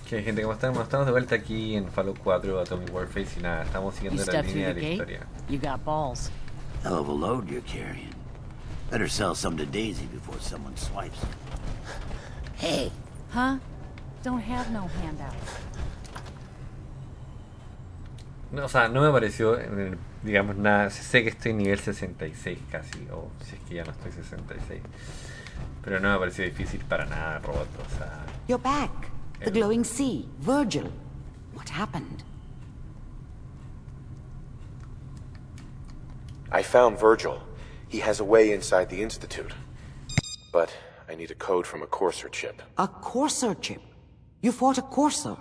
Que gente, ¿cómo estamos? Estamos de vuelta aquí en Fallout 4, Atomic Warface y nada, estamos siguiendo la línea de la historia. You got balls. Hell of a load you're carrying. Better sell some to Daisy before someone swipes it. Hey. Huh? Don't have no handouts. No, o sea, no me pareció, digamos, nada. Sé que estoy nivel 66 casi, o si es que ya no estoy 66. Pero no me pareció difícil para nada, robot, o sea... You're back. The glowing sea. Virgil. What happened? I found Virgil. He has a way inside the Institute. But I need a code from a Courser chip. A Courser chip? You fought a Courser?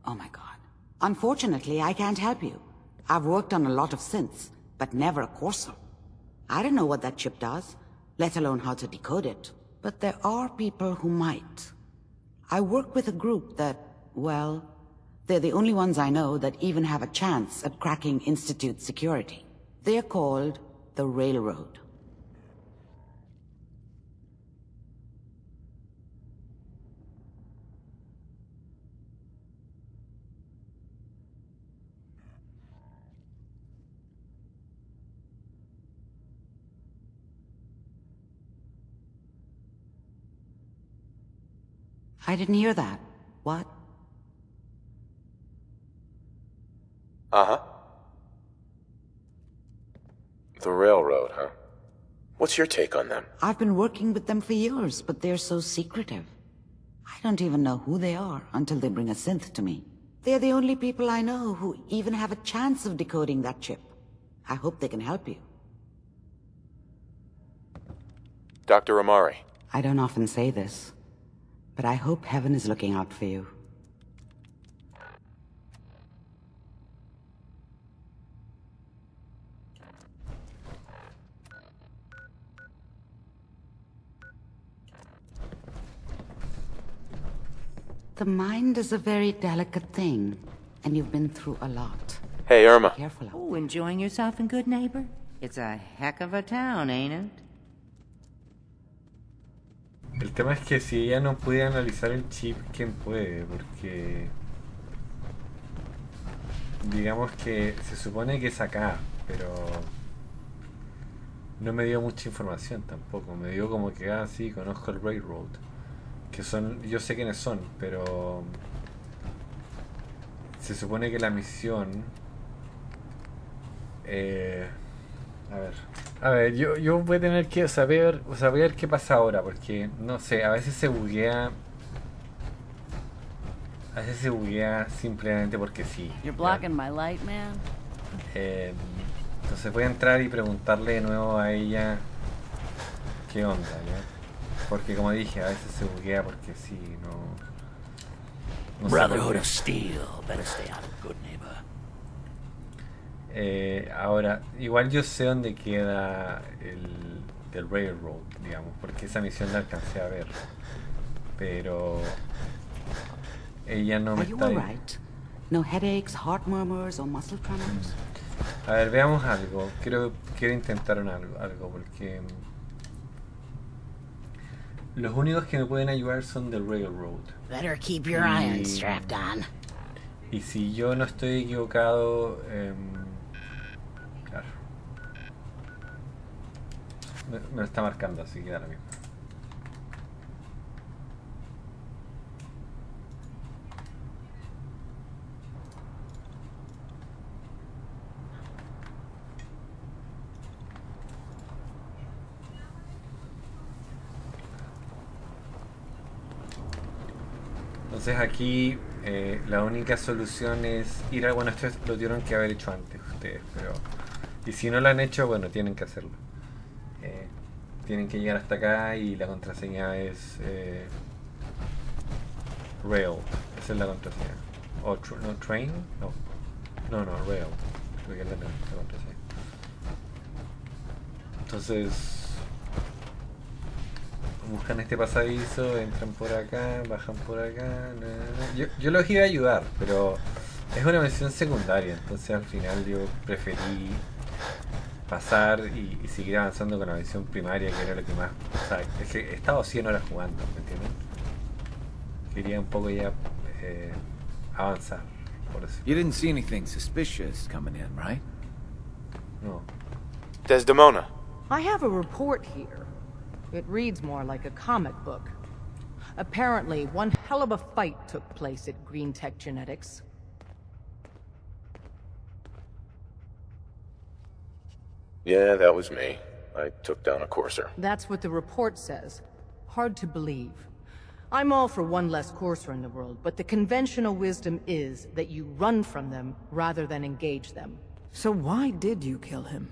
Oh my god. Unfortunately, I can't help you. I've worked on a lot of synths, but never a Courser. I don't know what that chip does, let alone how to decode it. But there are people who might. I work with a group that, well, they're the only ones I know that even have a chance at cracking Institute security. They're called the Railroad. I didn't hear that. What? Uh-huh. The Railroad, huh? What's your take on them? I've been working with them for years, but they're so secretive. I don't even know who they are until they bring a synth to me. They're the only people I know who even have a chance of decoding that chip. I hope they can help you. Dr. Amari. I don't often say this, but I hope heaven is looking out for you. The mind is a very delicate thing, and you've been through a lot. Hey, Irma. Be careful out Oh, enjoying yourself in Good Neighbor? It's a heck of a town, ain't it? El tema es que si ella no puede analizar el chip, ¿quién puede? Porque... digamos que se supone que es acá, pero... no me dio mucha información tampoco. Me dio como que, ah, sí, conozco el Railroad. Que son... yo sé quiénes son, pero... se supone que la misión... A ver, yo voy a tener que saber qué pasa ahora, porque no sé, a veces se buguea simplemente porque sí. You're blocking my light, man. Entonces voy a entrar y preguntarle de nuevo a ella qué onda, ¿ya? Porque como dije, a veces se buguea porque sí, no sé Brotherhood por of Steel. Better stay out of Good Neighbor. ahora, igual yo sé dónde queda el Railroad, digamos, porque esa misión la alcancé a ver, pero ella no me Are you está... all right? No headaches, heart murmurs, or muscle tremors? A ver, veamos algo. Quiero intentar algo porque los únicos que me pueden ayudar son del Railroad. Better keep your iron strapped on. Y si yo no estoy equivocado, claro, me lo está marcando, así que da lo mismo. Entonces aquí la única solución es ir a... bueno, esto lo tuvieron que haber hecho antes ustedes, pero... y si no lo han hecho, bueno, tienen que hacerlo. Tienen que llegar hasta acá y la contraseña es... Rail. Esa es la contraseña. O no, Train. No, Rail. Creo que es la contraseña. Entonces... buscan este pasadizo, entran por acá, bajan por acá. Yo los iba a ayudar, pero es una misión secundaria, entonces al final yo preferí pasar y seguir avanzando con la misión primaria, que era lo que más... o sea, es que he estado 100 horas jugando, ¿me entienden? Quería un poco ya avanzar. Por eso. You didn't see anything suspicious coming in, right? No. Desdemona. I have a report here. It reads more like a comic book. Apparently, one hell of a fight took place at Green Tech Genetics. Yeah, that was me. I took down a courser. That's what the report says. Hard to believe. I'm all for one less courser in the world, but the conventional wisdom is that you run from them rather than engage them. So why did you kill him?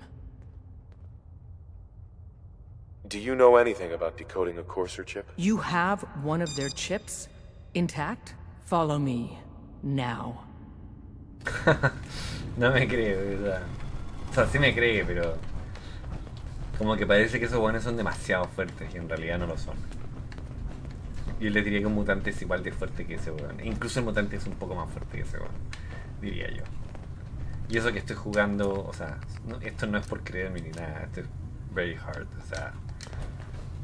Do you know anything about decoding a courser chip? You have one of their chips? Intact? Follow me. Now. No me cree, ¿verdad? O sea, sí me cree, pero... Como que parece que esos buenos son demasiado fuertes y en realidad no lo son. Yo le diría que un mutante es igual de fuerte que ese weón. Incluso el mutante es un poco más fuerte que ese weón, diría yo. Y eso que estoy jugando, o sea, no, esto no es por creerme ni nada, esto es very hard, o sea,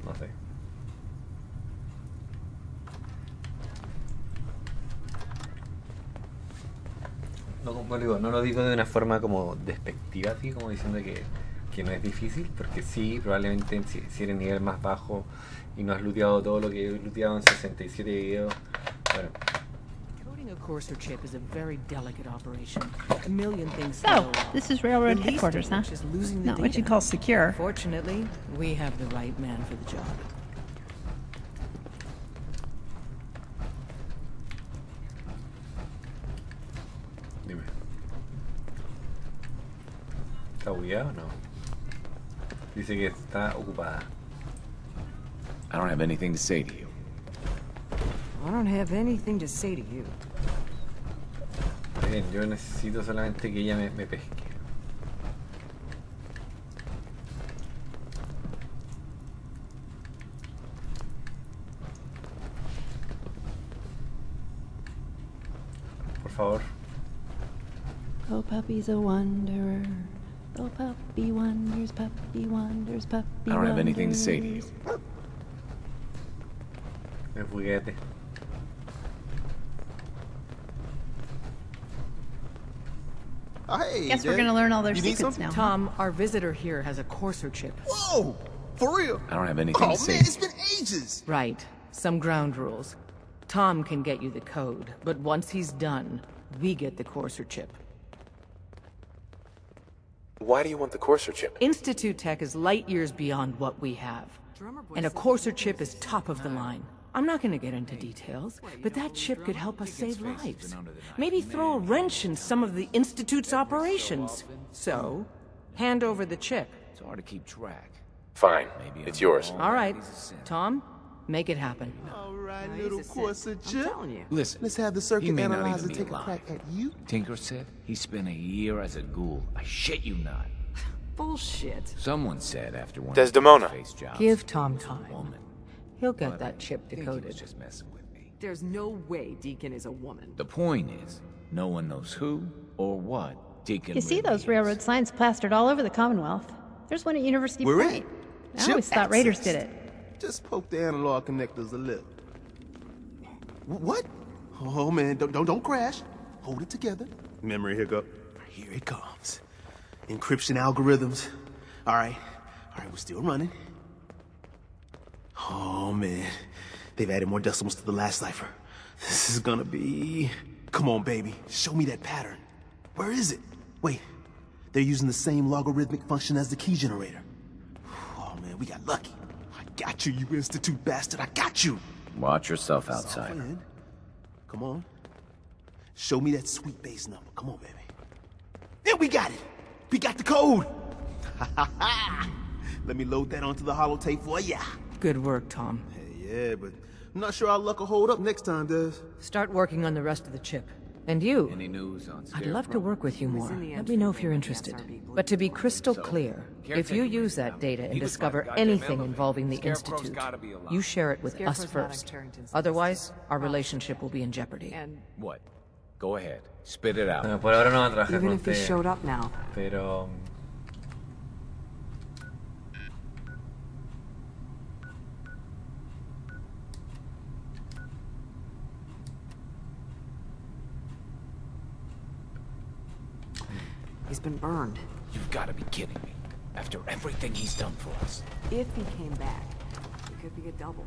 no sé. No, como digo, no lo digo de una forma como despectiva, así como diciendo que no es difícil, porque sí, probablemente si eres nivel más bajo y no has looteado todo lo que he looteado en 67 videos, bueno. Coding a courser chip is a very delicate operation. A million things So, can go wrong. this is railroad The least headquarters, of huh? which is losing the Not what you data. call secure. Fortunately, we have the right man for the job. Dime. ¿Está bugueado o no? Dice que está ocupada. I don't have anything to say to you. I don't have anything to say to you. Bien, yo necesito solamente que ella me pesque. Por favor. Oh, puppy's a wanderer. Oh, puppy wanders, puppy wanders, puppy I don't have anything to say to you. wanders. El juguete. Hey, Guess we're Dad. gonna learn all their You need secrets something? now. Tom, our visitor here has a courser chip. Whoa! For real? I don't have anything Oh to say man, to it's you. been ages. Right. Some ground rules. Tom can get you the code, but once he's done, we get the courser chip. Why do you want the courser chip? Institute Tech is light years beyond what we have. And a courser chip is top of the line. I'm not gonna get into details, but that chip could help us save lives. Maybe throw a wrench in some of the Institute's operations. So, hand over the chip. It's hard to keep track. Fine, Maybe it's I'm yours. wrong. All right, Tom, make it happen. All right, little courser chip. Listen, Let's have the he circuit may not analyzer even be take a alive. crack at you. Tinker said he spent a year as a ghoul. I shit you not. Bullshit. Someone said after one Desdemona. of his face jobs, Give Tom he was a time. woman. He'll get But that chip I think he was decoded. just messing with me. There's no way Deacon is a woman. The point is, no one knows who or what Deacon You see really those is. railroad signs plastered all over the Commonwealth. There's one at University We're in. Point. I Chip always thought Raiders access. did it. Just poke the analog connectors a little. What? Oh man, don't crash. Hold it together. Memory hiccup. Here it comes. Encryption algorithms. All right, we're still running. Oh man, they've added more decimals to the last cipher. This is gonna be... Come on, baby, show me that pattern. Where is it? Wait, they're using the same logarithmic function as the key generator. Oh man, we got lucky. I got you, you Institute bastard, I got you. Watch yourself It's all outside. in. Come on. Show me that sweet base number. Come on, baby. There, we got it. We got the code. Let me load that onto the holotape for ya. Good work, Tom. Hey, yeah, but I'm not sure our luck will hold up next time, Des. Start working on the rest of the chip. And you, Any news on I'd love to Scarecrow? work with you was more. in the Let me know if you're entry interested. with the SRB But to be crystal So, clear, if caretaker you ran use that down. data and He was discover my goddamn anything elevator. involving the Scarecrow's Institute, gotta be alive. you share it with us Scarecrow's not first. on Carrington's Otherwise, our relationship will be in jeopardy. And What? Go ahead. Spit it out. Bueno, por ahora no va a trabajar even con if he ustedes, showed up now, pero... He's been burned. You've got to be kidding me. After everything he's done for us. If he came back, it could be a double.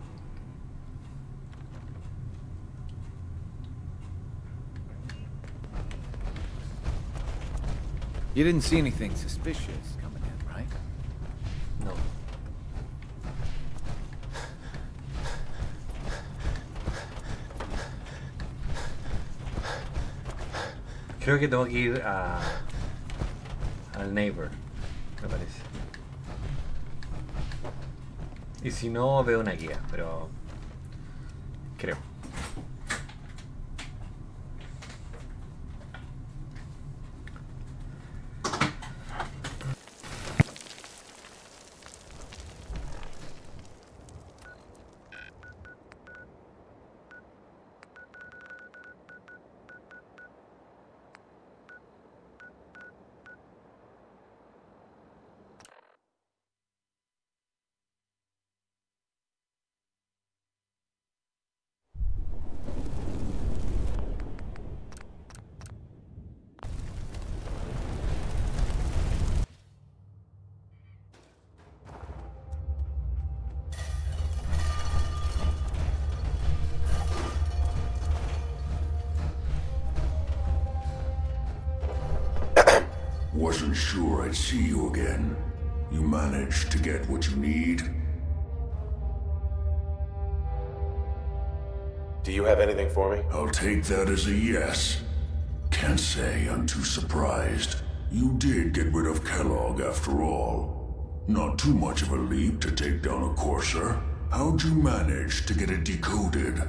You didn't see anything suspicious coming in, right? No. Creo que tengo que ir al neighbor, me parece. Y si no, veo una guía, pero creo. Wasn't sure I'd see you again. You managed to get what you need? Do you have anything for me? I'll take that as a yes. Can't say I'm too surprised. You did get rid of Kellogg after all. Not too much of a leap to take down a Courser. How'd you manage to get it decoded?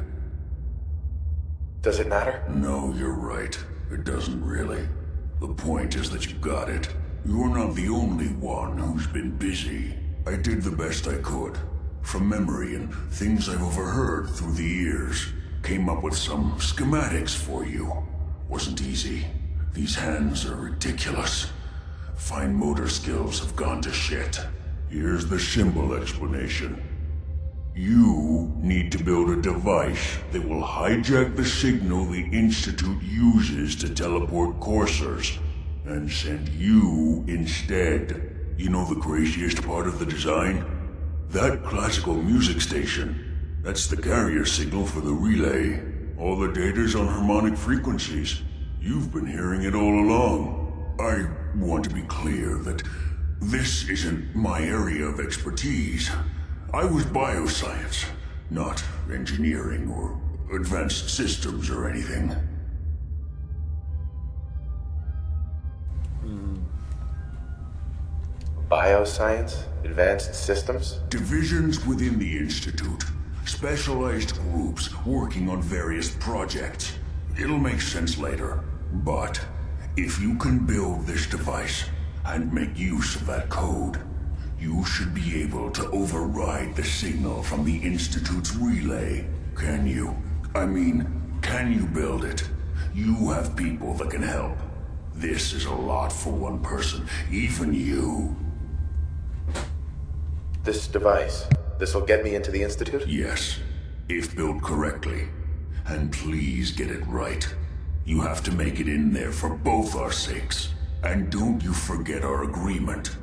Does it matter? No, you're right. It doesn't really. The point is that you got it. You're not the only one who's been busy. I did the best I could. From memory and things I've overheard through the years. Came up with some schematics for you. Wasn't easy. These hands are ridiculous. Fine motor skills have gone to shit. Here's the symbol explanation. You need to build a device that will hijack the signal the Institute uses to teleport coursers, and send you instead. You know the craziest part of the design? That classical music station. That's the carrier signal for the relay. All the data's on harmonic frequencies. You've been hearing it all along. I want to be clear that this isn't my area of expertise. I was bioscience, not engineering or advanced systems or anything. Bioscience? Advanced systems? Divisions within the Institute. Specialized groups working on various projects. It'll make sense later. But if you can build this device and make use of that code, you should be able to override the signal from the Institute's relay. Can you? I mean, can you build it? You have people that can help. This is a lot for one person, even you. This device, this'll get me into the Institute? Yes, if built correctly. And please get it right. You have to make it in there for both our sakes. And don't you forget our agreement.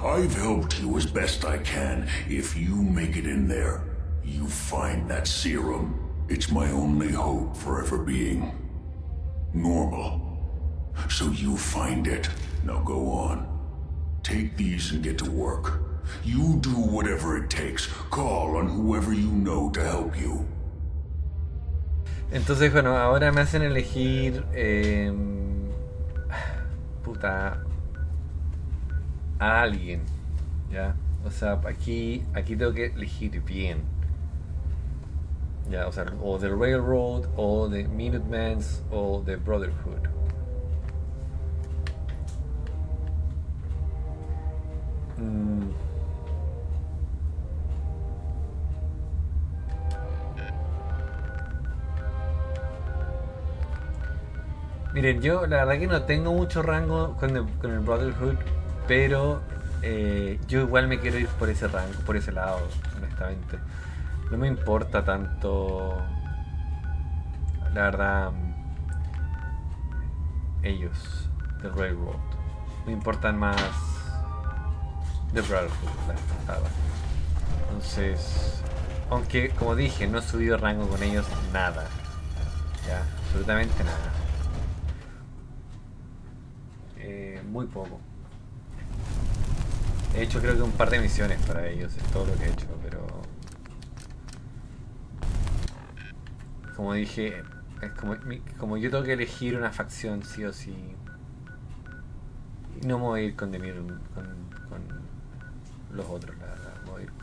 I've helped you as best I can. If you make it in there, you find that serum. It's my only hope for ever being normal. So you find it. Now go on. Take these and get to work. You do whatever it takes. Call on whoever you know to help you. Entonces, bueno, ahora me hacen elegir a alguien, ¿ya? O sea, aquí tengo que elegir bien, ¿ya? O sea, o the Railroad, o the Minutemans, o the Brotherhood. Miren, yo la verdad que no tengo mucho rango con el Brotherhood, pero yo igual me quiero ir por ese rango, por ese lado, honestamente. No me importa tanto, la verdad, ellos, del Railroad. Me importan más The Brotherhood, la verdad. Entonces, aunque como dije, no he subido rango con ellos nada. Ya, absolutamente nada. Muy poco. He hecho creo que un par de misiones para ellos, es todo lo que he hecho, pero... Como dije, es como yo tengo que elegir una facción sí o sí. Y no me voy a ir con los otros, la verdad. Me voy a ir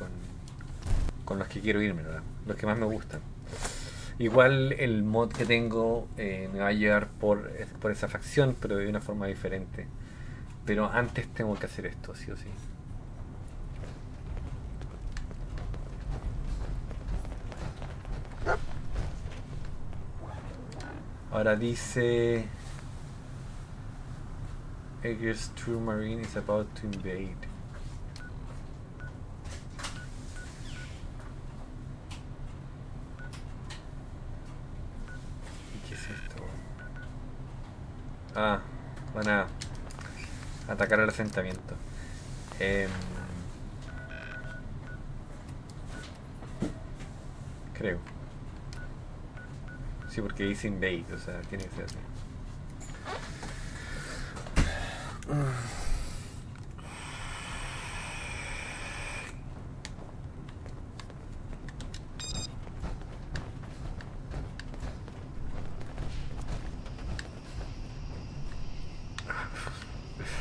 con los que quiero irme, ¿verdad? Los que más me gustan. Igual el mod que tengo me va a llevar por esa facción, pero de una forma diferente. Pero antes tengo que hacer esto, sí o sí. Ahora dice... Aegir's True Marine is about to invade. ¿Y qué es esto? Ah, van a atacar el asentamiento. Creo. Sí, porque dice invade, o sea, tiene que ser así.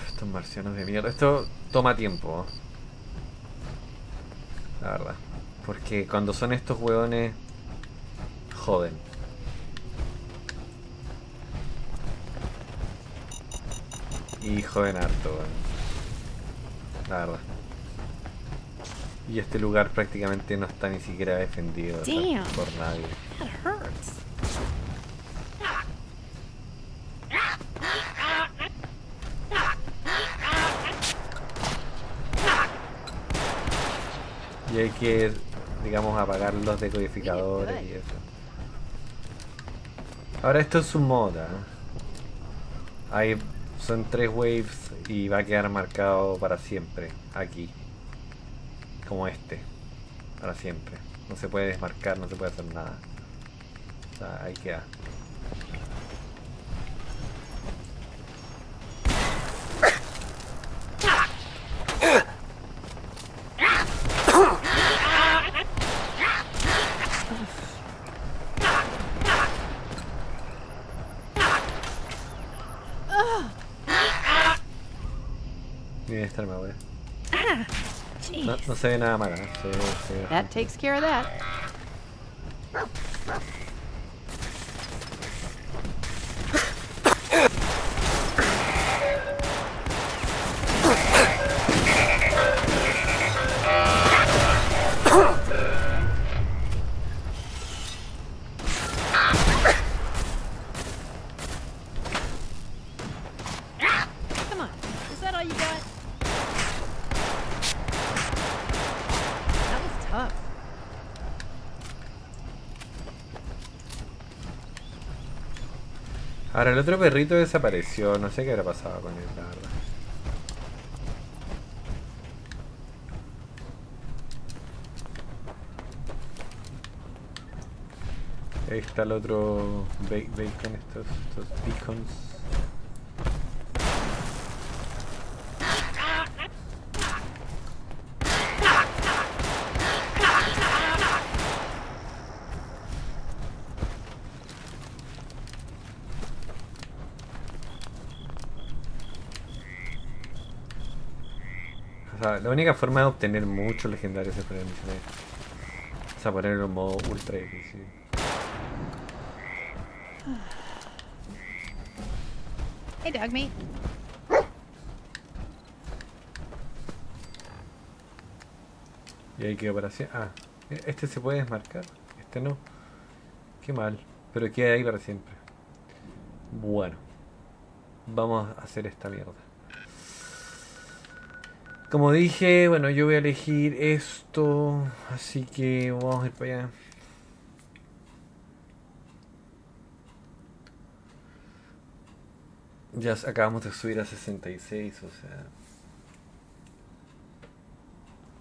Estos marcianos de mierda. Esto toma tiempo, la verdad. Porque cuando son estos hueones, joden. Y joden harto, la verdad. Y este lugar prácticamente no está ni siquiera defendido por nadie. That hurts. Y hay que, digamos, apagar los decodificadores y eso. Ahora esto es un moda. Son 3 waves y va a quedar marcado para siempre aquí. Como este. Para siempre. No se puede desmarcar, no se puede hacer nada. O sea, ahí queda. Debe estarme ahora. No se ve nada mal, ¿eh? That takes care of that. Come on, is that all you got? That was tough. Ahora el otro perrito desapareció, no sé qué habrá pasado con él, la verdad. Ahí está el otro bacon, estos beacons. O sea, la única forma de obtener muchos legendarios es poner misiones. O sea, ponerlo en modo ultra difícil. Hey, dog meat. Y ahí qué operación. Ah, este se puede desmarcar. Este no. Qué mal. Pero queda ahí para siempre. Bueno. Vamos a hacer esta mierda. Como dije, bueno, yo voy a elegir esto. Así que vamos a ir para allá. Ya acabamos de subir a 66, o sea...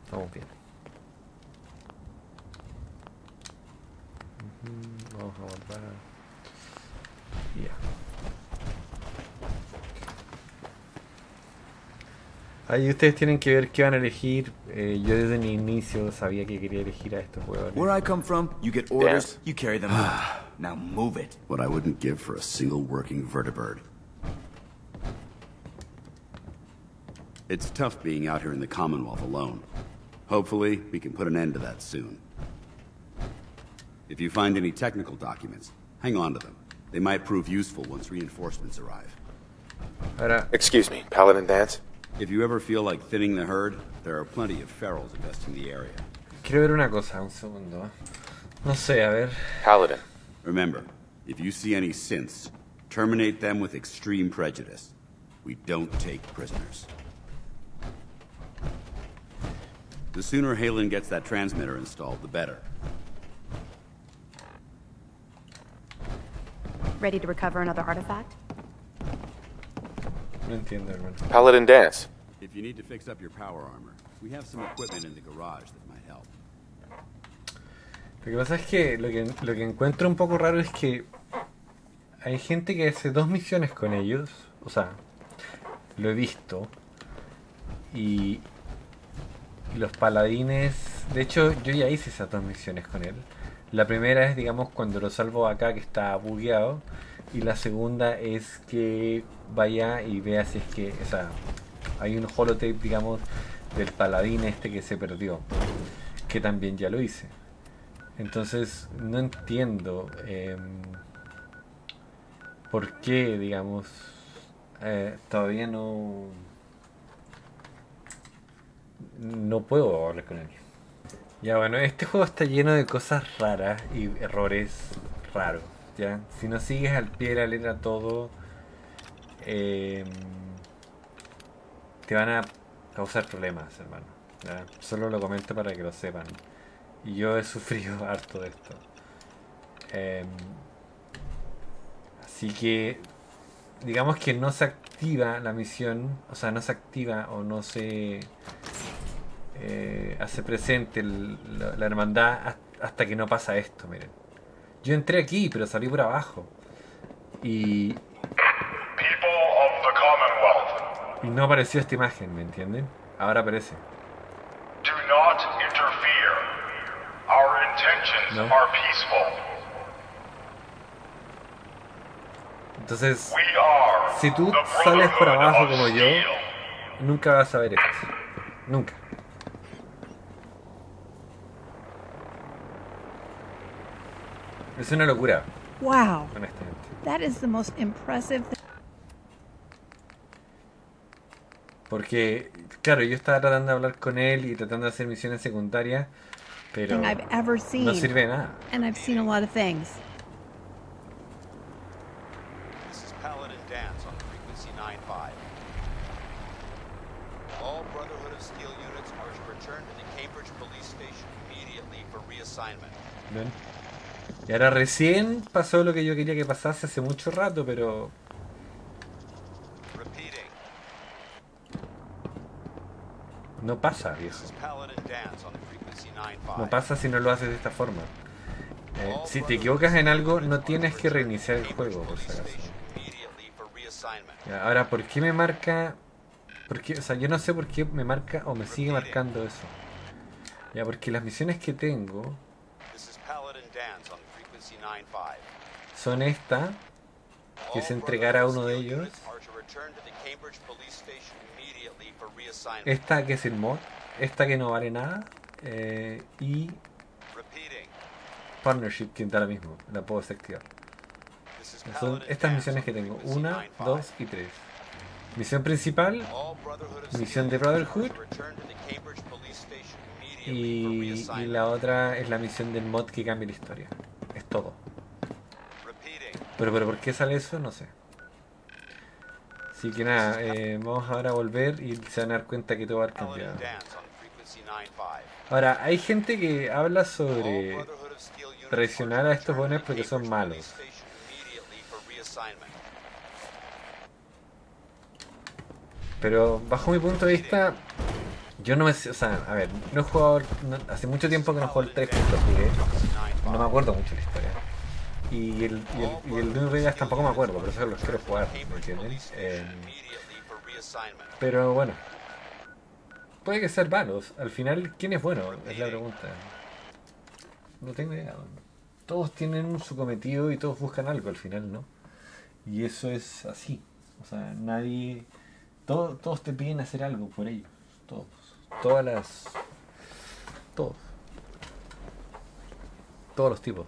Estamos bien. Vamos a guardar. Ya. Ahí ustedes tienen que ver qué van a elegir. Yo desde el inicio sabía que quería elegir a estos jugadores. Where I come from, you get orders, you carry them out. Now move it. What I wouldn't give for a single working vertibird. It's tough being out here in the Commonwealth alone. Hopefully, we can put an end to that soon. If you find any technical documents, hang on to them. They might prove useful once reinforcements arrive. Excuse me, Paladin Dance? If you ever feel like thinning the herd, there are plenty of ferals investing the area. Quiero ver una cosa, un segundo. No sé, a ver. Paladin. Remember, if you see any synths, terminate them with extreme prejudice. We don't take prisoners. The sooner Halen gets that transmitter installed, the better. Ready to recover another artifact? No entiendo, hermano. Paladin Dance. If you need to fix up your power armor, we have some equipment in the garage that might help. Lo que pasa es que lo que encuentro un poco raro es que hay gente que hace 2 misiones con ellos, o sea, lo he visto, y los paladines, de hecho yo ya hice esas 2 misiones con él. La primera es, digamos, cuando lo salvo acá que está bugueado, y la segunda es que vaya y vea si es que, o sea, hay un holotape, digamos, del paladín este que se perdió, que también ya lo hice. Entonces no entiendo por qué, digamos, todavía no puedo hablar con él. Ya bueno, este juego está lleno de cosas raras y errores raros, ¿ya? Si no sigues al pie de la letra todo, te van a causar problemas, hermano, ¿ya? Solo lo comento para que lo sepan. Y yo he sufrido harto de esto. Así que, digamos que no se activa la misión, o sea, no se activa o no se hace presente la hermandad hasta que no pasa esto, miren. Yo entré aquí, pero salí por abajo. Y no apareció esta imagen, ¿me entienden? Ahora aparece. Do not interfere. Our intentions No. are peaceful. Entonces, We are si tú the sales por Brotherhood abajo of como yo, Steel. nunca vas a ver esto. Nunca. Es una locura, Wow. honestamente. That is the most impressive Porque, claro, yo estaba tratando de hablar con él y tratando de hacer misiones secundarias, pero thing I've ever seen. no sirve de nada. And I've seen a lot of things. This is Paladin Dance on frequency 95. All Brotherhood of Steel units are to return to the Cambridge Police Station immediately for reassignment. ¿Ven? Y ahora recién pasó lo que yo quería que pasase hace mucho rato, pero Repeating. no pasa, viejo. This is Paladin Dance on frequency 95. No pasa si no lo haces de esta forma. Si te equivocas en algo, no tienes que reiniciar el juego, por si acaso. Ya, ahora, ¿por qué me marca? O sea, yo no sé por qué me marca o me sigue marcando eso. Ya, porque las misiones que tengo This is Paladin Dance on frequency 95. son esta, que es entregar a uno de ellos. Are to return to the Cambridge Police Station immediately for reassignment. Esta que es el mod, esta que no vale nada, y Repeating. Partnership, que da lo mismo, la puedo desactivar. Son estas misiones que tengo, 1, 2 y 3. Misión principal, misión de Brotherhood, y la otra es la misión del mod que cambia la historia. Es todo. Pero ¿por qué sale eso? No sé. Así que nada, vamos ahora a volver y se van a dar cuenta que todo va a haber cambiado. Ahora, hay gente que habla sobre traicionar a estos buenos porque son malos. Pero bajo mi punto de vista, yo no me sé, o sea, a ver, no he jugado, hace mucho tiempo que no juego el 3 no me acuerdo mucho de la historia. Y el New Vegas tampoco me acuerdo, por eso los quiero jugar, ¿me entienden? Pero bueno, puede que ser malos. Al final, ¿quién es bueno? Es la pregunta. No tengo idea. Todos tienen su cometido y todos buscan algo al final, ¿no? Y eso es así. O sea, nadie... Todos te piden hacer algo por ellos. Todos. Todas las... Todos. Todos los tipos.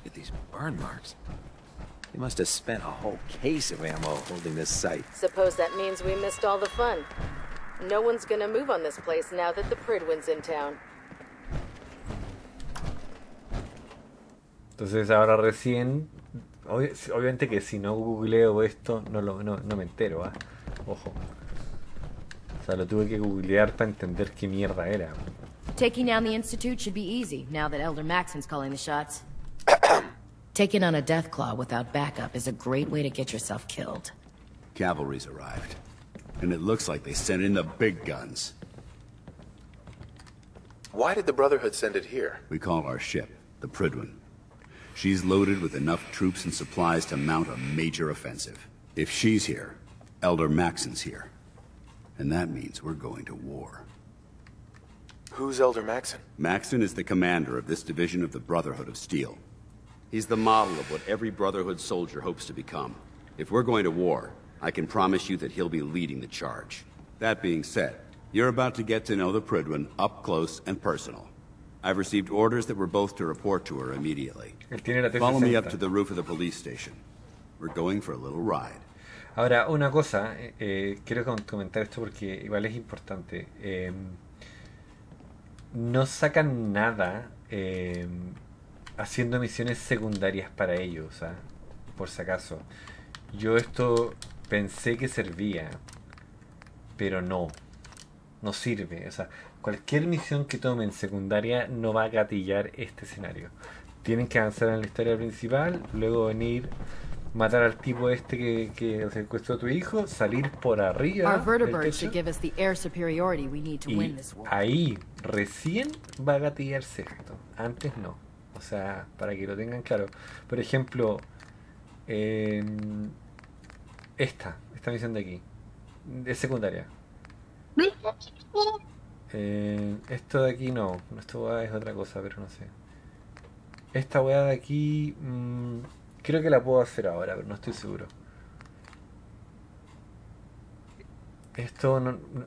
Look at these burn marks. They must have spent a whole case of ammo holding this site. Suppose that means we missed all the fun. No one's gonna move on this place now that the Pridwin's in town. Entonces ahora recién... Obviamente que si no googleo esto no me entero, ¿ah? Ojo. O sea, lo tuve que googlear para entender qué mierda era. Taking down the Institute should be easy, now that Elder Maxon's calling the shots. Taking on a Deathclaw without backup is a great way to get yourself killed. Cavalry's arrived. And it looks like they sent in the big guns. Why did the Brotherhood send it here? We call our ship, the Pridwin. She's loaded with enough troops and supplies to mount a major offensive. If she's here, Elder Maxon's here. And that means we're going to war. Who's Elder Maxon? Maxon is the commander of this division of the Brotherhood of Steel. He's the model of what every Brotherhood soldier hopes to become. If we're going to war, I can promise you that he'll be leading the charge. That being said, you're about to get to know the Pridwin up close and personal. I've received orders that we're both to report to her immediately. Follow me up to the roof of the police station. We're going for a little ride. Ahora, una cosa, quiero comentar esto porque igual es importante. No sacan nada haciendo misiones secundarias para ellos, ¿ah? Por si acaso. Yo esto pensé que servía, pero no sirve. O sea, cualquier misión que tomen secundaria no va a gatillar este escenario. Tienen que avanzar en la historia principal, luego venir, matar al tipo este que secuestró a tu hijo, salir por arriba del techo, y ahí recién va a gatillarse esto. Antes no. O sea, para que lo tengan claro. Por ejemplo, esta misión de aquí es secundaria. Esto de aquí no, esto es otra cosa, pero no sé. Esta weá de aquí creo que la puedo hacer ahora, pero no estoy seguro. Esto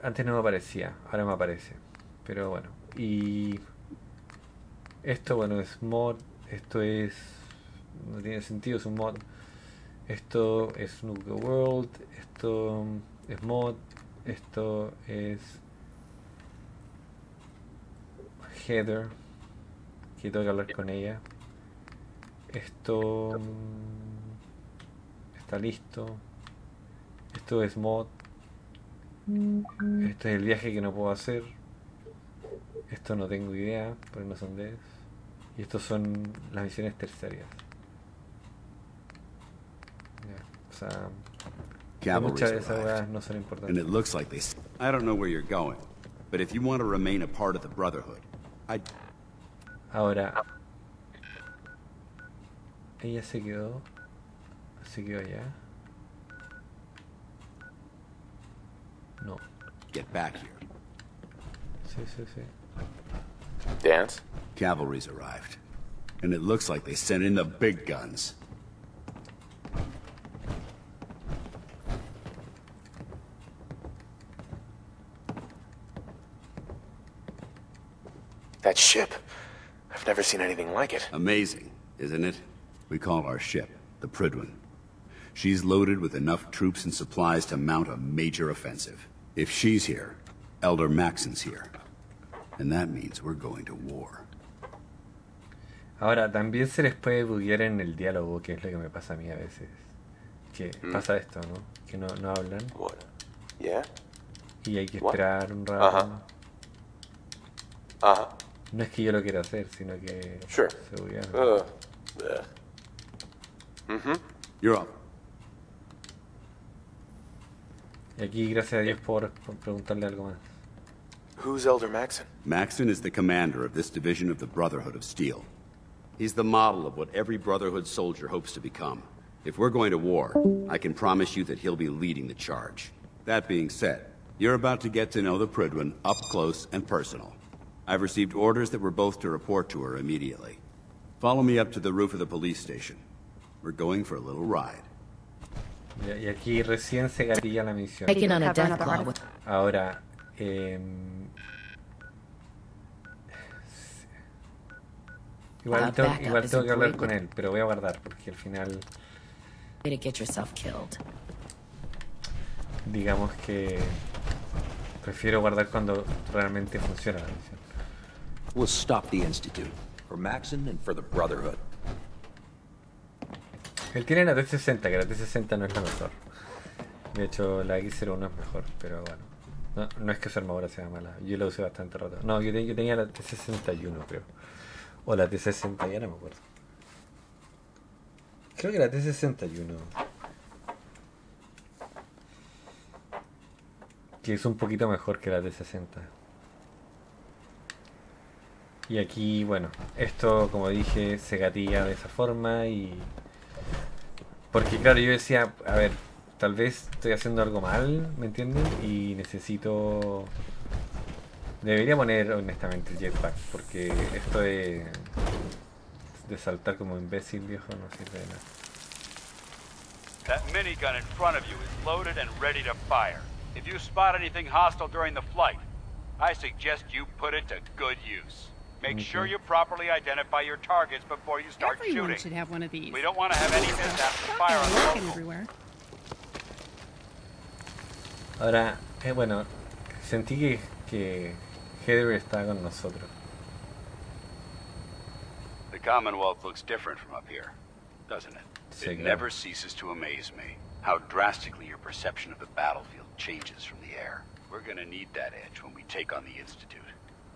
antes no me aparecía, ahora me aparece. Pero bueno, y esto bueno es mod, esto es... no tiene sentido, es un mod. Esto es Nuke World, esto es mod, esto es Heather, que tengo que hablar con ella. Esto está listo. Esto es mod. Este es el viaje que no puedo hacer. Esto no tengo idea, porque no son de eso. Y estos son las misiones terciarias. O sea, muchas de esas weas no son importantes. And it looks like they... I don't know where you're going, but if you want to remain a part of the Brotherhood, Ahora, ella se quedó allá. No. Get back here. Sí. Dance? Cavalry's arrived. And it looks like they sent in the big guns. That ship. I've never seen anything like it. Amazing, isn't it? We call our ship the Pridwin. She's loaded with enough troops and supplies to mount a major offensive. If she's here, Elder Maxon's here. And that means we're going to war. Ahora, también se les puede buguear en el diálogo, que es lo que me pasa a mí a veces. Que pasa esto, ¿no? Que no hablan. What? Yeah? Y hay que esperar un rato. Ajá. No es que yo lo quiera hacer, sino que Sure. se buguea. You're up. Y aquí, gracias a Dios, por preguntarle algo más. Who's Elder Maxon? Maxon is the commander of this division of the Brotherhood of Steel. He's the model of what every Brotherhood soldier hopes to become. If we're going to war, I can promise you that he'll be leading the charge. That being said, you're about to get to know the Prydwen up close and personal. I've received orders that we're both to report to her immediately. Follow me up to the roof of the police station. We're going for a little ride. Y aquí recién se gatilla la misión. Taking on a death claw with... Ahora, igual tengo que hablar con él, pero voy a guardar porque al final, Way to get yourself killed. digamos que prefiero guardar cuando realmente funciona la misión. We'll stop the Institute. For Maxon and for the Brotherhood. Él tiene la T60, que la T60 no es la mejor. De hecho, la X01 es mejor, pero bueno. No es que su armadura sea mala. Yo la usé bastante rato. No, yo tenía la T61, creo. O la T60, ya no me acuerdo. Creo que la T61. Que es un poquito mejor que la T60. Y aquí, bueno, esto, como dije, se gatilla de esa forma y... Porque claro, yo decía, a ver, tal vez estoy haciendo algo mal, ¿me entienden? Y necesito... Debería poner honestamente el jetpack, porque esto de saltar como imbécil, viejo, no sirve de nada. That minigun in front of you is loaded and ready to fire. If you spot anything hostile during the flight, I suggest you put it to good use. Make sure you properly identify your targets before you start Everyone shooting. should have one of these. We don't want to have any mishaps to fire on the Working local. everywhere. Ahora, bueno, sentí que Heather está con nosotros. The Commonwealth looks different from up here, doesn't it? Sí, It claro. never ceases to amaze me how drastically your perception of the battlefield changes from the air. We're gonna need that edge when we take on the Institute.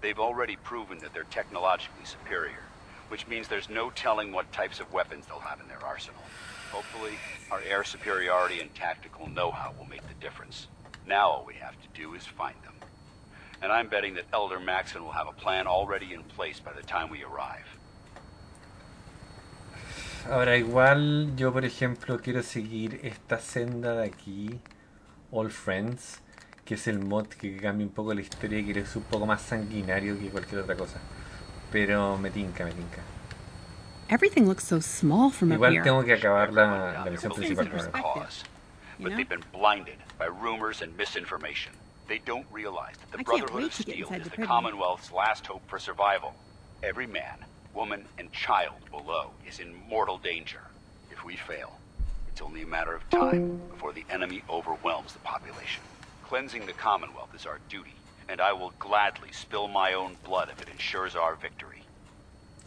They've already proven that they're technologically superior, which means there's no telling what types of weapons they'll have in their arsenal. Hopefully, our air superiority and tactical know-how will make the difference. Now all we have to do is find them. And I'm betting that Elder Maxon will have a plan already in place by the time we arrive. Ahora, igual yo, por ejemplo, quiero seguir esta senda de aquí, All Friends, que es el mod que cambia un poco la historia y que es un poco más sanguinario que cualquier otra cosa. Pero me tinca. Everything looks so small from up Igual here. tengo que acabar la misión principal primero. But they've been blinded by rumors and misinformation. They don't realize that the I can't Brotherhood wait of to get Steel inside is the the Prydwen. Commonwealth's last hope for survival. Every man, woman, and child below is in mortal danger. If we fail, it's only a matter of time before the enemy overwhelms the population. Cleansing the Commonwealth is our duty, and I will gladly spill my own blood if it ensures our victory.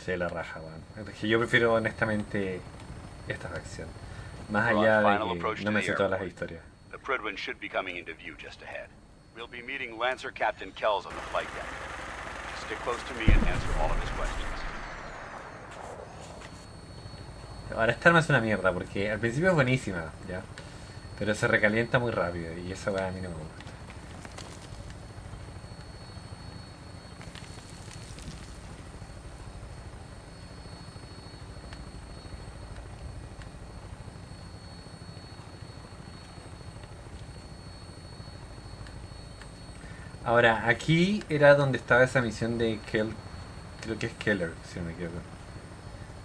Sí, la raja, weón. Es que yo prefiero honestamente esta facción. Más We're on allá final de approach que to no me the sé todas las airport. historias. The Prydwen should be coming into view just ahead. We'll be meeting Lancer Captain Kells on the flight deck. Just stick close to me and answer all of his questions. Ahora esta arma es una mierda porque al principio es buenísima, ¿ya? Pero se recalienta muy rápido y esa weá a mí no me gusta. Ahora, aquí era donde estaba esa misión de Kell, creo que es Keller, si no me equivoco.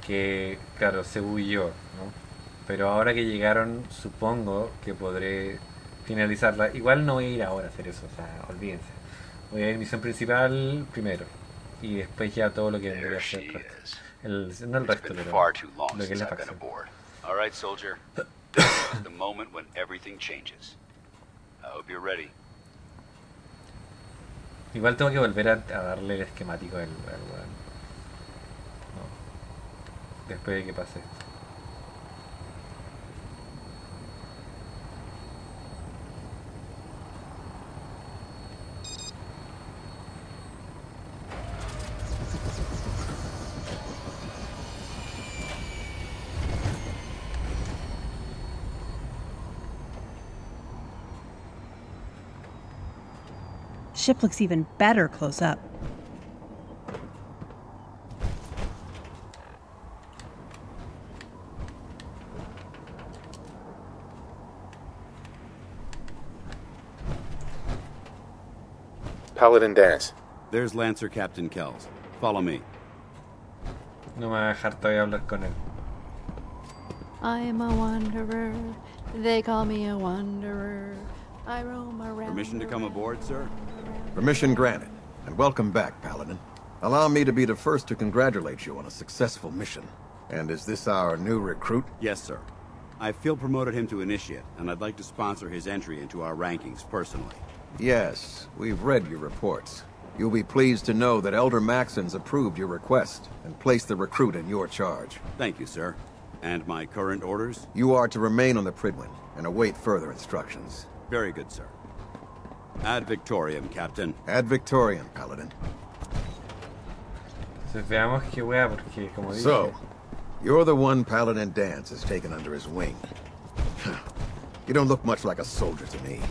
Que, claro, se huyó, ¿no? Pero ahora que llegaron, supongo que podré finalizarla. Igual no voy a ir ahora a hacer eso, o sea, olvídense. Voy a ir a misión principal primero. Y después ya todo lo que vendría a ser el resto. No el resto, pero Far too long lo que es since la I've been facción. aboard. All right, soldier. This is the moment when everything changes. I hope you're ready. Igual tengo que volver a darle el esquemático al weón. No. Después de que pase esto. Ship looks even better close up. Paladin Dance. There's Lancer Captain Kells. Follow me. No me va a dejar todavía hablar con él. I am a wanderer. They call me a wanderer. I roam around. Permission to come aboard, sir? Permission granted. And welcome back, Paladin. Allow me to be the first to congratulate you on a successful mission. And is this our new recruit? Yes, sir. I feel promoted him to initiate, and I'd like to sponsor his entry into our rankings personally. Yes, we've read your reports. You'll be pleased to know that Elder Maxon's approved your request and placed the recruit in your charge. Thank you, sir. And my current orders? You are to remain on the Pridwin and await further instructions. Very good, sir. Ad Victoriam, Captain. Ad Victoriam, Paladin. Entonces veamos qué wea, porque como dije... So, you're the one Paladin Dance has taken under his wing. You don't look much like a soldier to me.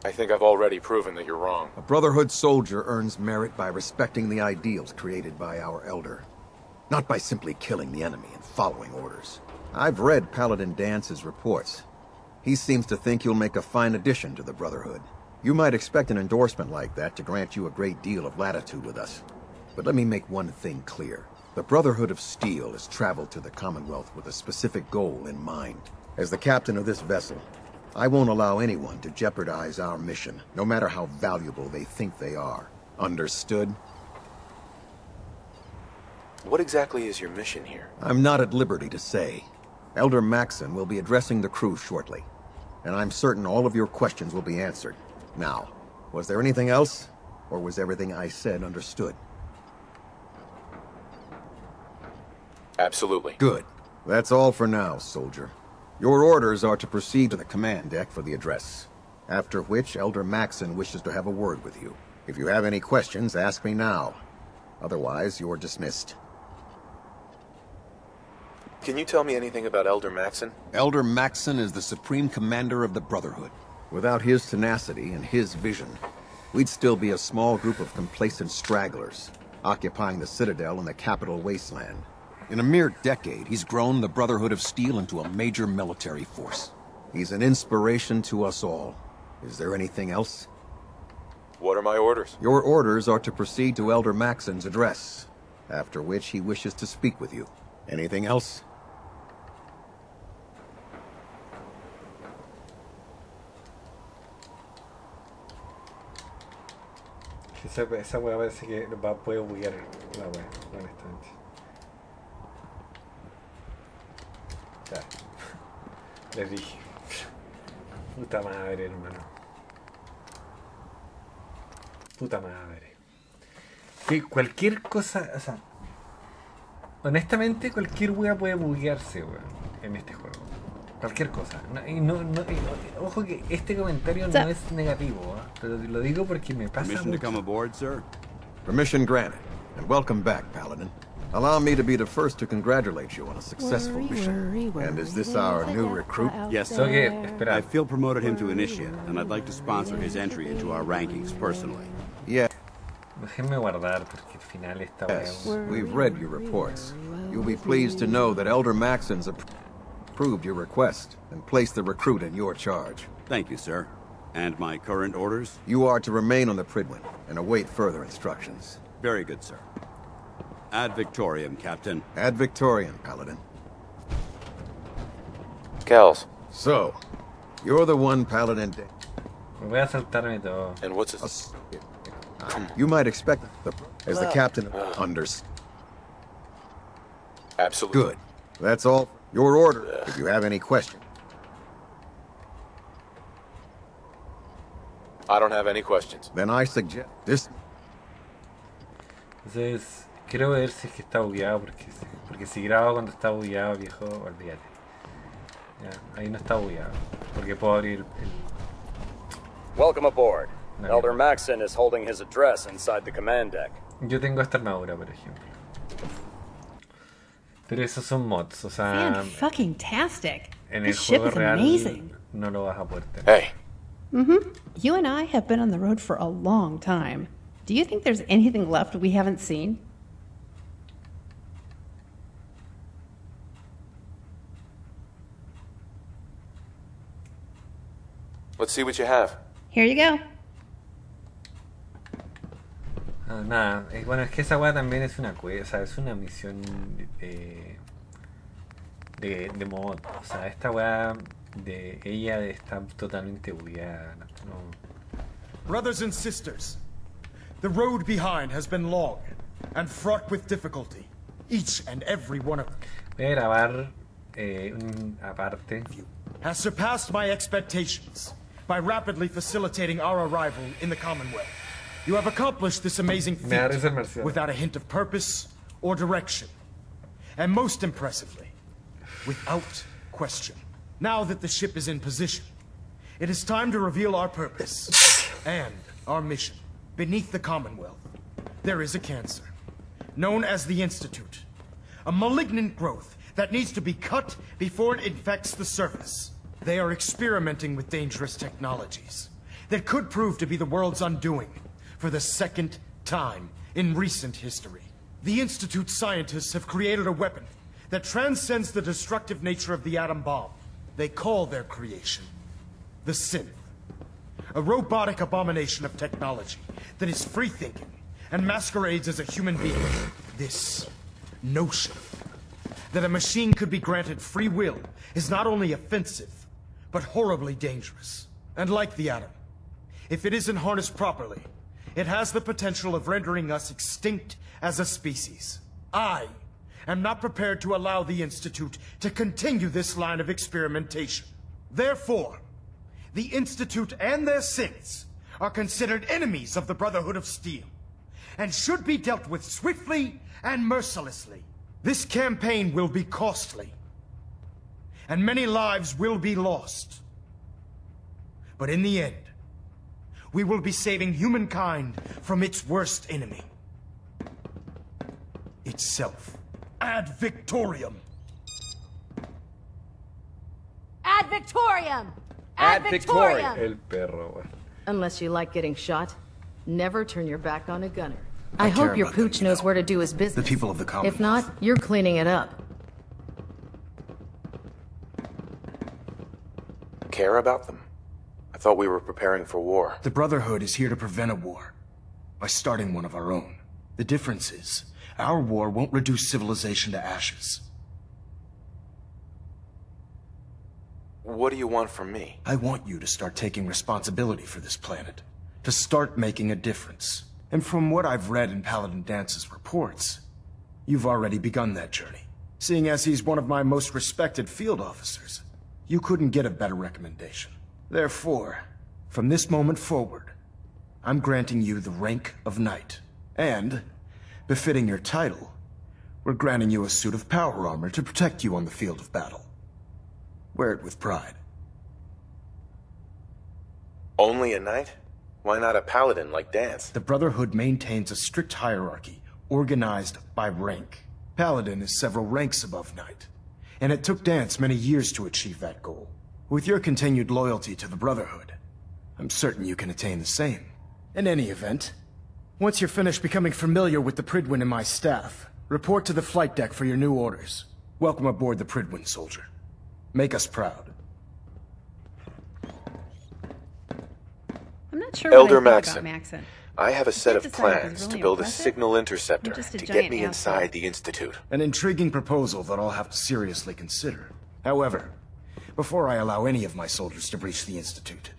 I think I've already proven that you're wrong. A Brotherhood soldier earns merit by respecting the ideals created by our Elder, not by simply killing the enemy and following orders. I've read Paladin Dance's reports. He seems to think you'll make a fine addition to the Brotherhood. You might expect an endorsement like that to grant you a great deal of latitude with us. But let me make one thing clear. The Brotherhood of Steel has traveled to the Commonwealth with a specific goal in mind. As the captain of this vessel, I won't allow anyone to jeopardize our mission, no matter how valuable they think they are. Understood? What exactly is your mission here? I'm not at liberty to say. Elder Maxon will be addressing the crew shortly, and I'm certain all of your questions will be answered. Now, was there anything else, or was everything I said understood? Absolutely. Good. That's all for now, soldier. Your orders are to proceed to the command deck for the address, after which Elder Maxon wishes to have a word with you. If you have any questions, ask me now. Otherwise, you're dismissed. Can you tell me anything about Elder Maxon? Elder Maxon is the supreme commander of the Brotherhood. Without his tenacity and his vision, we'd still be a small group of complacent stragglers, occupying the Citadel and the capital wasteland. In a mere decade, he's grown the Brotherhood of Steel into a major military force. He's an inspiration to us all. Is there anything else? What are my orders? Your orders are to proceed to Elder Maxon's address, after which he wishes to speak with you. Anything else? Esa wea parece que puede buguear la wea, honestamente. Ya. Les dije. Puta madre, hermano. Puta madre. Que cualquier cosa, o sea, honestamente cualquier wea puede buguearse, weón, en este juego. Cualquier cosa. Ojo que este comentario no es negativo, pero lo digo porque me pasa Permission mucho. to come aboard, sir? Permission granted, and welcome back, Paladin. Allow me to be the first to congratulate you on a successful mission. And is this our new recruit? Yes, sir. I feel promoted him to initiate, and I'd like to sponsor his entry into our rankings personally. Yeah. Déjenme guardar porque al final esta Yes, we've read your reports. You'll be pleased to know that Elder Maxon's approved your request and placed the recruit in your charge. Thank you, sir. And my current orders? You are to remain on the Pridwin and await further instructions. Very good, sir. Ad Victoriam, Captain. Ad Victoriam, Paladin. Kells. So, you're the one Paladin... Me voy a saltarme todo. And what's this? You might expect as the captain unders. Absolutely. Good. That's all. Your order, if you have any questions. I don't have any questions. Then I suggest this. Entonces, quiero ver si es que está bugueado, porque si grabo cuando está bugueado, viejo, olvídate. Ya, ahí no está bugueado, porque puedo abrir el... Welcome aboard. Elder Maxon is holding his address inside the command deck. Yo tengo esta armadura, por ejemplo. Pero esos son mods, o sea, Fan-fucking-tastic. en el This ship juego is real amazing. no lo vas a poder tener. Hey, You and I have been on the road for a long time. Do you think there's anything left we haven't seen? let's see what you have. Here you go. Ah, nada, bueno, es que esa weá también es una o sea, es una misión de mod. O sea, esta weá de ella está totalmente bugueada. No. Brothers and sisters, the road behind has been long and fraught with difficulty. Each and every one of them. Voy a grabar un aparte. Has surpassed my expectations by rapidly facilitating our arrival in the Commonwealth. You have accomplished this amazing feat without a hint of purpose or direction. And most impressively, without question. Now that the ship is in position, it is time to reveal our purpose and our mission. Beneath the Commonwealth, there is a cancer, known as the Institute. A malignant growth that needs to be cut before it infects the surface. They are experimenting with dangerous technologies that could prove to be the world's undoing for the second time in recent history. The Institute's scientists have created a weapon that transcends the destructive nature of the atom bomb. They call their creation the Synth. A robotic abomination of technology that is free-thinking and masquerades as a human being. This notion that a machine could be granted free will is not only offensive, but horribly dangerous. And like the atom, if it isn't harnessed properly, it has the potential of rendering us extinct as a species. I am not prepared to allow the Institute to continue this line of experimentation. Therefore, the Institute and their synths are considered enemies of the Brotherhood of Steel, and should be dealt with swiftly and mercilessly. This campaign will be costly, and many lives will be lost. But in the end, we will be saving humankind from its worst enemy. Itself. Ad Victoriam! Ad Victoriam! Ad Victoriam! El perro, güey. Unless you like getting shot, never turn your back on a gunner. I hope your pooch knows where to do his business. The people of the Commonwealth. If not, you're cleaning it up. Care about them? I thought we were preparing for war. The Brotherhood is here to prevent a war by starting one of our own. The difference is, our war won't reduce civilization to ashes. What do you want from me? I want you to start taking responsibility for this planet. To start making a difference. And from what I've read in Paladin Dance's reports, you've already begun that journey. Seeing as he's one of my most respected field officers, you couldn't get a better recommendation. Therefore, from this moment forward, I'm granting you the rank of Knight. And, befitting your title, we're granting you a suit of power armor to protect you on the field of battle. Wear it with pride. Only a knight? Why not a paladin like Dance? The Brotherhood maintains a strict hierarchy, organized by rank. Paladin is several ranks above Knight, and it took Dance many years to achieve that goal. With your continued loyalty to the Brotherhood, I'm certain you can attain the same. In any event, once you're finished becoming familiar with the Pridwin and my staff, report to the flight deck for your new orders. Welcome aboard the Pridwin, soldier. Make us proud. I'm not sure Elder what I think Maxon. about Maxon. I have a set of plans really to build a impressive. signal interceptor Just a to giant get me asshole. inside the Institute. An intriguing proposal that I'll have to seriously consider. However, before I allow any of my soldiers to breach the Institute,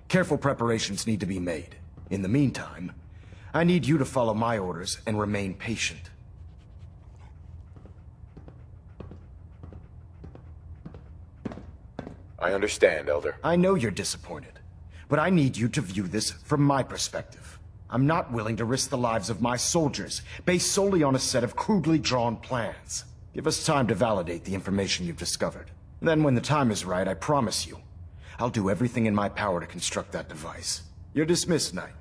careful preparations need to be made. In the meantime, I need you to follow my orders and remain patient. I understand, Elder. I know you're disappointed, but I need you to view this from my perspective. I'm not willing to risk the lives of my soldiers based solely on a set of crudely drawn plans. Give us time to validate the information you've discovered. Then when the time is right, I promise you, I'll do everything in my power to construct that device. You're dismissed, Knight.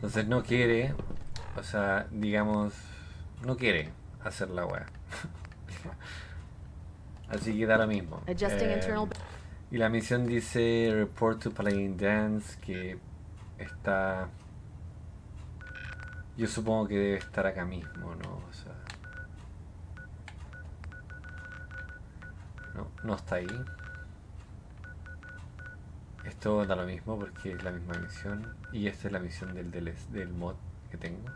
Entonces no quiere, o sea, digamos, no quiere hacer la weá. Así que da lo mismo. Y la misión dice report to Paladin Dance, que está... Yo supongo que debe estar acá mismo, ¿no? O sea... No está ahí. Esto da lo mismo porque es la misma misión. Y esta es la misión del mod que tengo.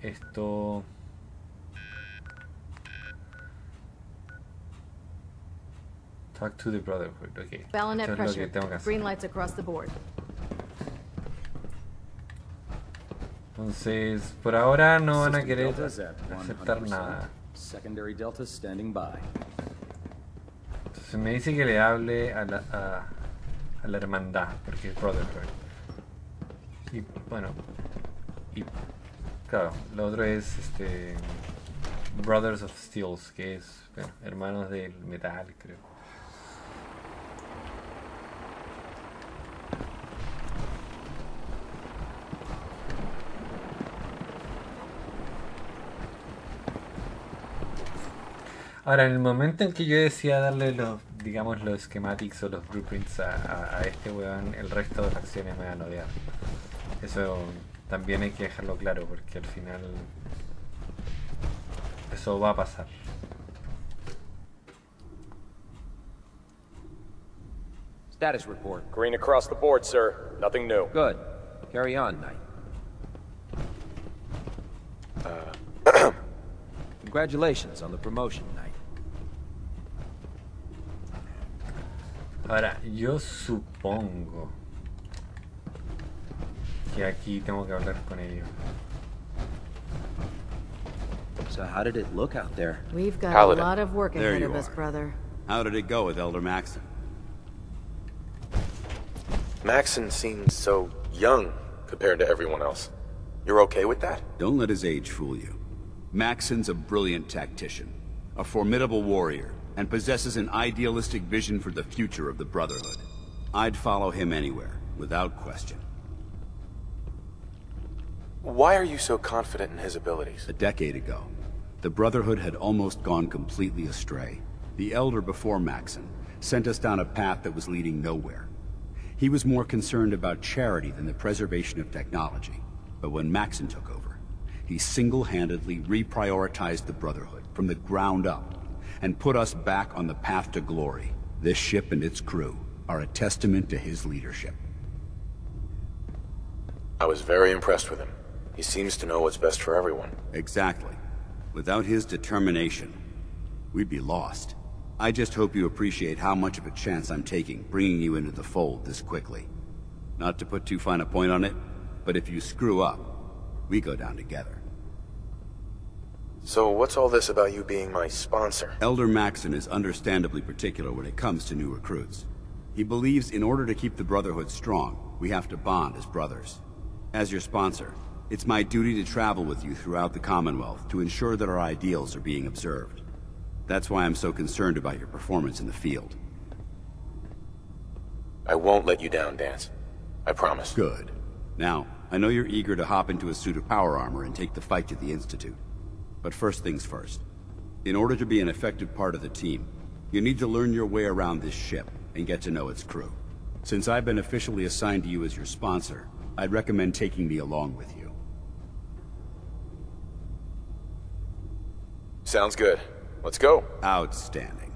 Esto... Talk to the Brotherhood, ok. Esto es lo que tengo que hacer. Entonces, por ahora no van a querer aceptar nada. Entonces me dice que le hable a la hermandad, porque es Brotherhood. Y bueno, y claro, lo otro es Brothers of Steel, que es, bueno, hermanos del metal, creo. Ahora, en el momento en que yo decía darle los, digamos, los schematics o los blueprints a este weón, el resto de facciones me van a odiar. Eso también hay que dejarlo claro, porque al final eso va a pasar. Status report. Green across the board, sir. Nothing new. Good. Carry on, Knight. Congratulations on the promotion, Knight. Ahora, yo supongo que aquí tengo que hablar con ellos. So how did it look out there? We've got a lot of work ahead of us, brother. How did it go with Elder Maxon? Maxon seems so young compared to everyone else. You're okay with that? Don't let his age fool you. Maxon's a brilliant tactician, a formidable warrior, and possesses an idealistic vision for the future of the Brotherhood. I'd follow him anywhere, without question. Why are you so confident in his abilities? A decade ago, the Brotherhood had almost gone completely astray. The Elder before Maxon sent us down a path that was leading nowhere. He was more concerned about charity than the preservation of technology. But when Maxon took over, he single-handedly reprioritized the Brotherhood from the ground up and put us back on the path to glory. This ship and its crew are a testament to his leadership. I was very impressed with him. He seems to know what's best for everyone. Exactly. Without his determination, we'd be lost. I just hope you appreciate how much of a chance I'm taking bringing you into the fold this quickly. Not to put too fine a point on it, but if you screw up, we go down together. So what's all this about you being my sponsor? Elder Maxon is understandably particular when it comes to new recruits. He believes in order to keep the Brotherhood strong, we have to bond as brothers. As your sponsor, it's my duty to travel with you throughout the Commonwealth to ensure that our ideals are being observed. That's why I'm so concerned about your performance in the field. I won't let you down, Dance. I promise. Good. Now, I know you're eager to hop into a suit of power armor and take the fight to the Institute. But first things first. In order to be an effective part of the team, you need to learn your way around this ship and get to know its crew. Since I've been officially assigned to you as your sponsor, I'd recommend taking me along with you. Sounds good. Let's go. Outstanding.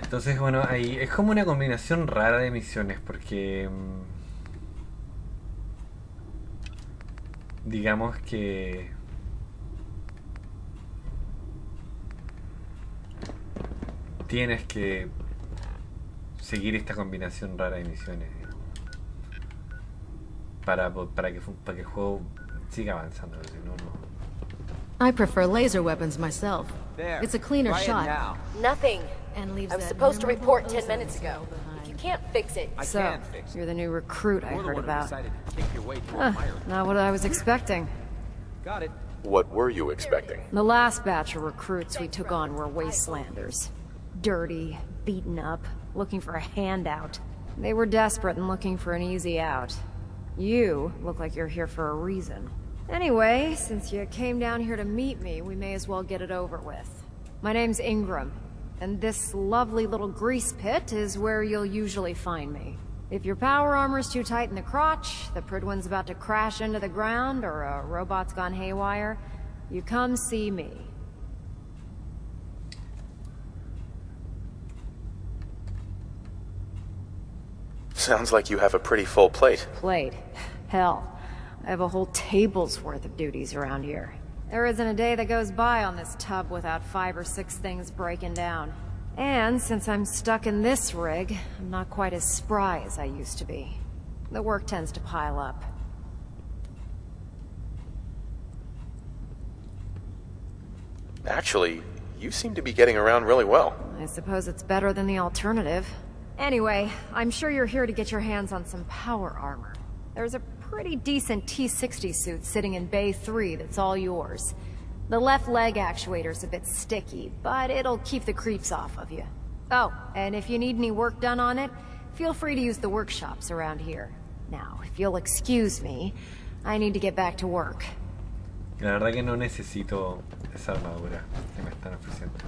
Entonces, bueno, ahí es como una combinación rara de misiones porque digamos que tienes que seguir esta combinación rara de misiones, digamos, para que el juego siga avanzando. I prefer laser weapons myself. There. It's a cleaner shot. Nothing. And leaves I was that supposed to report 10 memorable minutes ozone ago. behind. You can't fix it. I So, can fix it. you're the new recruit I You're the heard one who about. decided to kick your way through a fire. Not what I was expecting. Got it. What were you expecting? The last batch of recruits we took on were wastelanders. Dirty, beaten up, looking for a handout. They were desperate and looking for an easy out. You look like you're here for a reason. Anyway, since you came down here to meet me, we may as well get it over with. My name's Ingram, and this lovely little grease pit is where you'll usually find me. If your power armor's too tight in the crotch, the Pridwin's about to crash into the ground, or a robot's gone haywire, you come see me. Sounds like you have a pretty full plate. Plate? Hell, I have a whole table's worth of duties around here. There isn't a day that goes by on this tub without 5 or 6 things breaking down. And since I'm stuck in this rig, I'm not quite as spry as I used to be. The work tends to pile up. Actually, you seem to be getting around really well. I suppose it's better than the alternative. Anyway, I'm sure you're here to get your hands on some power armor. There's a pretty decent T-60 suit sitting in Bay 3 that's all yours. The left leg actuator's a bit sticky, but it'll keep the creeps off of you. Oh, and if you need any work done on it, feel free to use the workshops around here. Now, if you'll excuse me, I need to get back to work. La verdad que no necesito esa armadura que me están ofreciendo.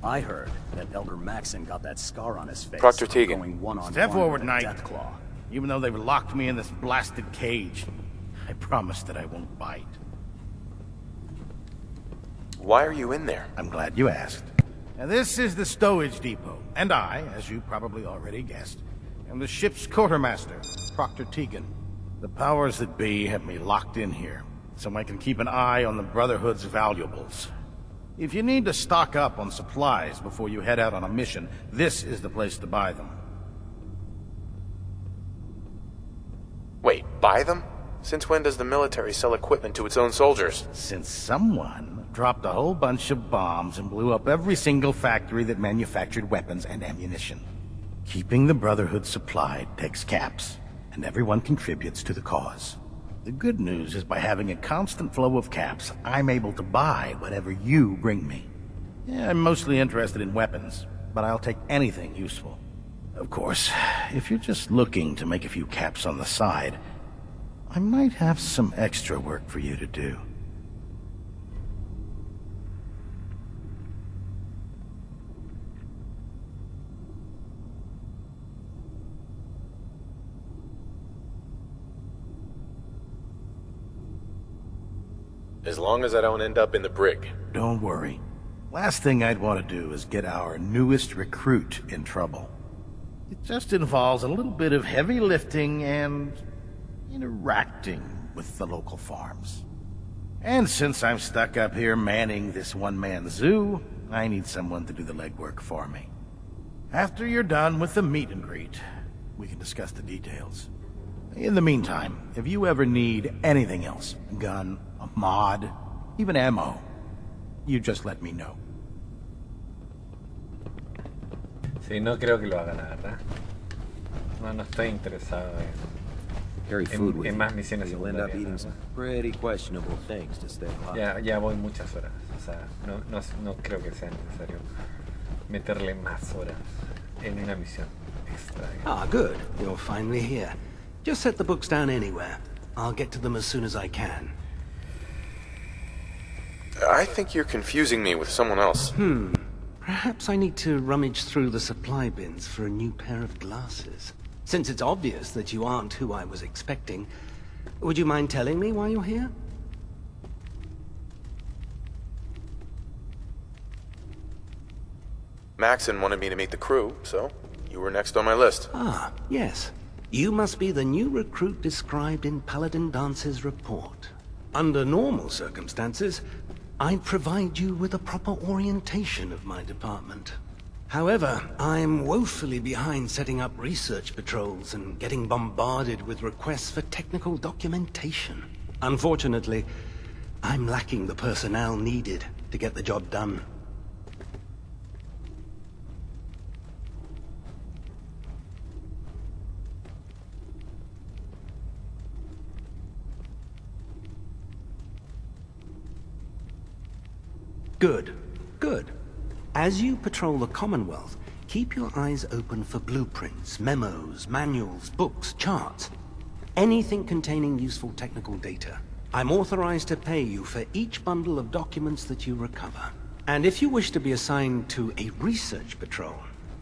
I heard that Elder Maxon got that scar on his face. Proctor Tegan. Step forward, Knight. Deathclaw. Even though they've locked me in this blasted cage, I promise that I won't bite. Why are you in there? I'm glad you asked. Now, this is the stowage depot, and I, as you probably already guessed, am the ship's quartermaster, Proctor Tegan. The powers that be have me locked in here, so I can keep an eye on the Brotherhood's valuables. If you need to stock up on supplies before you head out on a mission, this is the place to buy them. Wait, buy them? Since when does the military sell equipment to its own soldiers? Since someone dropped a whole bunch of bombs and blew up every single factory that manufactured weapons and ammunition. Keeping the Brotherhood supplied takes caps, and everyone contributes to the cause. The good news is by having a constant flow of caps, I'm able to buy whatever you bring me. Yeah, I'm mostly interested in weapons, but I'll take anything useful. Of course, if you're just looking to make a few caps on the side, I might have some extra work for you to do. As long as I don't end up in the brig. Don't worry. Last thing I'd want to do is get our newest recruit in trouble. It just involves a little bit of heavy lifting and interacting with the local farms. And since I'm stuck up here manning this one-man zoo, I need someone to do the legwork for me. After you're done with the meet and greet, we can discuss the details. In the meantime, if you ever need anything else, a gun, a mod, even ammo, you just let me know. Sí, no creo que lo haga, la verdad. No estoy interesado en más misiones You'll end up eating some pretty questionable things to stay alive. Ya voy muchas horas, o sea, no creo que sea necesario meterle más horas en una misión extra. Ah, good. You're finally here. Just set the books down anywhere. I'll get to them as soon as I can. I think you're confusing me with someone else. Perhaps I need to rummage through the supply bins for a new pair of glasses. Since it's obvious that you aren't who I was expecting, would you mind telling me why you're here? Maxon wanted me to meet the crew, so you were next on my list. Ah, yes. You must be the new recruit described in Paladin Dance's report. Under normal circumstances, I'd provide you with a proper orientation of my department. However, I'm woefully behind setting up research patrols and getting bombarded with requests for technical documentation. Unfortunately, I'm lacking the personnel needed to get the job done. Good. As you patrol the Commonwealth, keep your eyes open for blueprints, memos, manuals, books, charts. Anything containing useful technical data. I'm authorized to pay you for each bundle of documents that you recover. And if you wish to be assigned to a research patrol,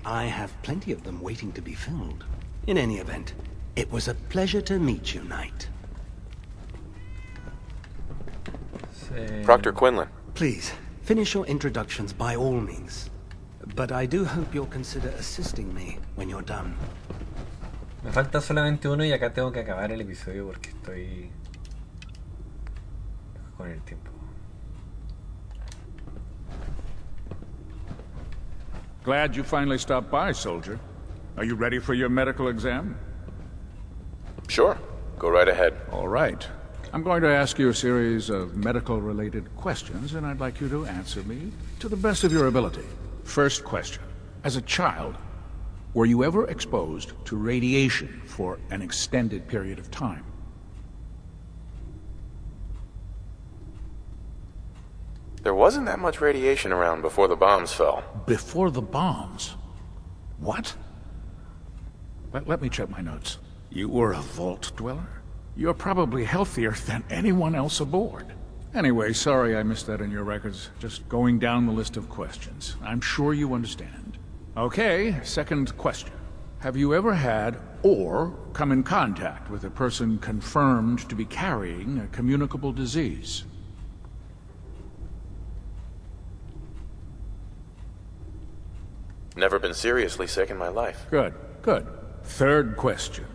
I have plenty of them waiting to be filled. In any event, it was a pleasure to meet you, Knight. Proctor Quinlan. Please, finish your introductions by all means. But I do hope you'll consider assisting me when you're done. Me falta solamente uno y acá tengo que acabar el episodio porque estoy con el tiempo. Glad you finally stopped by, soldier. Are you ready for your medical exam? Sure. Go right ahead. All right. I'm going to ask you a series of medical-related questions, and I'd like you to answer me to the best of your ability. First question. As a child, were you ever exposed to radiation for an extended period of time? There wasn't that much radiation around before the bombs fell. Before the bombs? What? Let me check my notes. You were a vault dweller? You're probably healthier than anyone else aboard. Anyway, sorry I missed that in your records. Just going down the list of questions. I'm sure you understand. Okay, second question. Have you ever had or come in contact with a person confirmed to be carrying a communicable disease? Never been seriously sick in my life. Good, good. Third question.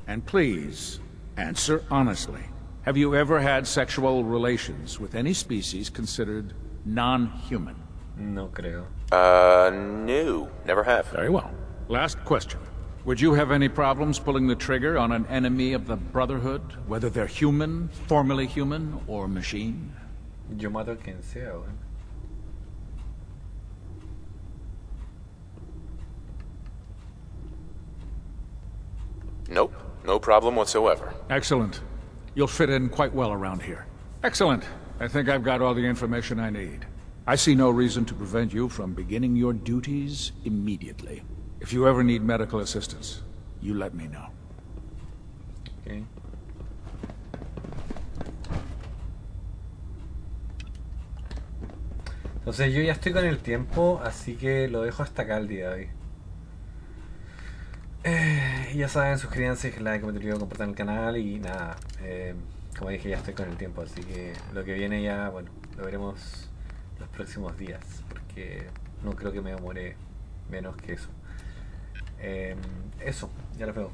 And please, answer honestly. Have you ever had sexual relations with any species considered non-human? No creo. No. Never have. Very well. Last question. Would you have any problems pulling the trigger on an enemy of the Brotherhood, whether they're human, formerly human, or machine? Yo mato a quien sea, güey. Nope. No problem whatsoever. Excellent. You'll fit in quite well around here. Excellent. I think I've got all the information I need. I see no reason to prevent you from beginning your duties immediately. If you ever need medical assistance, you let me know. Okay. Entonces yo ya estoy con el tiempo, así que lo dejo hasta acá el día de hoy. Ya saben, suscríbanse, like, comenten, compartan el canal y nada, como dije ya estoy con el tiempo, así que lo que viene ya, bueno, lo veremos los próximos días, porque no creo que me demore menos que eso. Eso, ya lo veo.